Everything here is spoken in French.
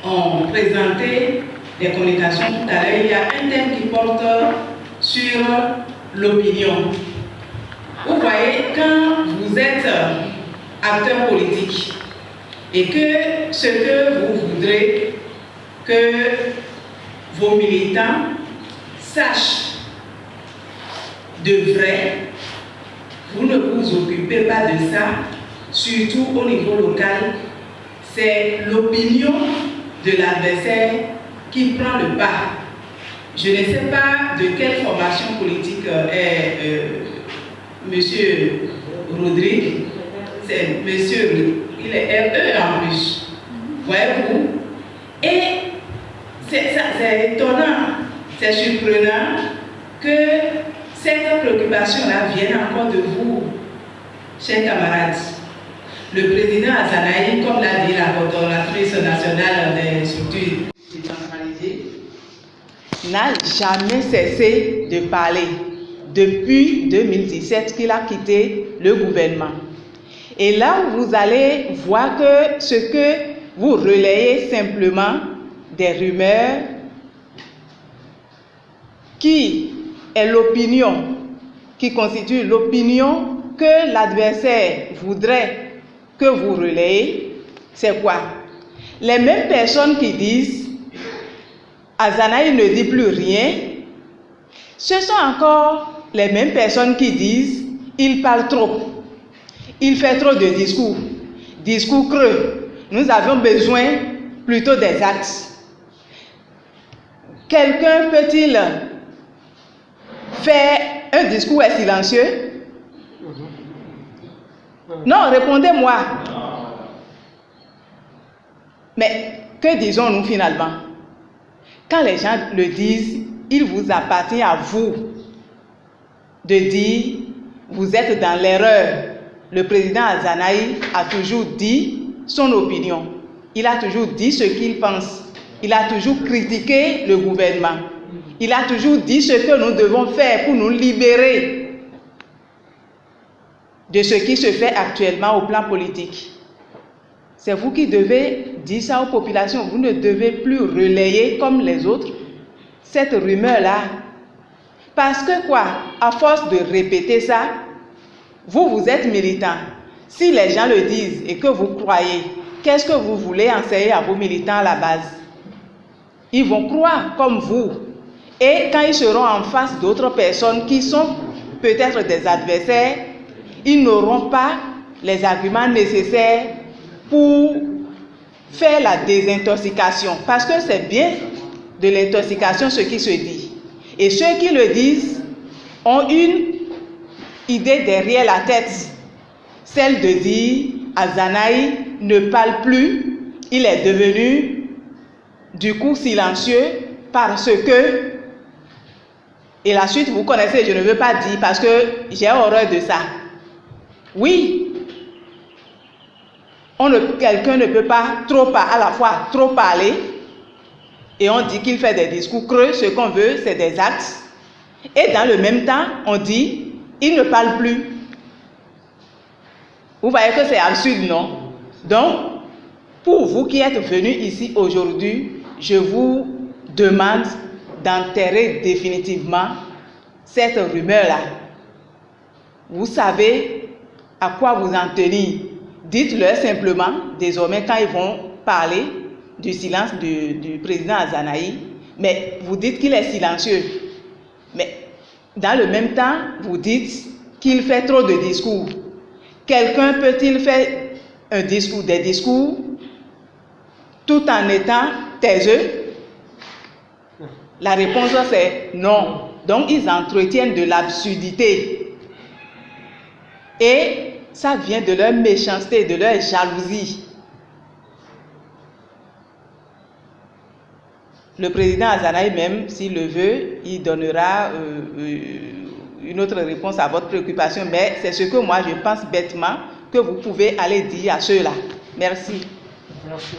ont présenté des communications tout à l'heure, il y a un thème qui porte sur l'opinion. Vous voyez, quand vous êtes acteur politique et que ce que vous voudrez que vos militants sachent de vrai, vous ne vous occupez pas de ça, surtout au niveau local. C'est l'opinion de l'adversaire qui prend le pas. Je ne sais pas de quelle formation politique est Monsieur Rodrigue. C'est Monsieur, il est RE en plus. Voyez-vous? Et c'est étonnant, c'est surprenant que cette préoccupation-là vienne encore de vous, chers camarades. Le président Azanaï, comme l'a dit la coordonnatrice nationale des structures décentralisées, n'a jamais cessé de parler depuis 2017 qu'il a quitté le gouvernement. Et là, vous allez voir que ce que vous relayez simplement des rumeurs qui est l'opinion, qui constitue l'opinion que l'adversaire voudrait que vous relayez, c'est quoi? Les mêmes personnes qui disent Azanaï ne dit plus rien, ce sont encore les mêmes personnes qui disent il parle trop, il fait trop de discours creux. Nous avons besoin plutôt des actes. Quelqu'un peut-il faire un discours silencieux? Non, répondez-moi. Mais que disons-nous finalement? Quand les gens le disent, il vous appartient à vous de dire vous êtes dans l'erreur. Le président Azanaï a toujours dit son opinion. Il a toujours dit ce qu'il pense. Il a toujours critiqué le gouvernement. Il a toujours dit ce que nous devons faire pour nous libérer de ce qui se fait actuellement au plan politique. C'est vous qui devez dire ça aux populations. Vous ne devez plus relayer comme les autres cette rumeur-là. Parce que quoi? À force de répéter ça, vous êtes militant. Si les gens le disent et que vous croyez, qu'est-ce que vous voulez enseigner à vos militants à la base? Ils vont croire comme vous. Et quand ils seront en face d'autres personnes qui sont peut-être des adversaires, ils n'auront pas les arguments nécessaires pour faire la désintoxication. Parce que c'est bien de l'intoxication ce qui se dit. Et ceux qui le disent ont une idée derrière la tête, celle de dire Azanaï ne parle plus, il est devenu du coup silencieux parce que, et la suite vous connaissez, je ne veux pas dire parce que j'ai horreur de ça. Oui, quelqu'un ne peut pas à la fois trop parler et on dit qu'il fait des discours creux, ce qu'on veut c'est des actes, et dans le même temps on dit il ne parle plus. Vous voyez que c'est absurde, non? Donc, pour vous qui êtes venus ici aujourd'hui, je vous demande d'enterrer définitivement cette rumeur-là. Vous savez à quoi vous en tenir. Dites-leur simplement, désormais, quand ils vont parler du silence du président Azanaï, mais vous dites qu'il est silencieux. Mais dans le même temps, vous dites qu'il fait trop de discours. Quelqu'un peut-il faire des discours tout en étant taiseux? La réponse c'est non. Donc ils entretiennent de l'absurdité. Et ça vient de leur méchanceté, de leur jalousie. Le président Azanaï même, s'il le veut, il donnera une autre réponse à votre préoccupation, mais c'est ce que moi je pense bêtement que vous pouvez aller dire à ceux-là. Merci. Merci.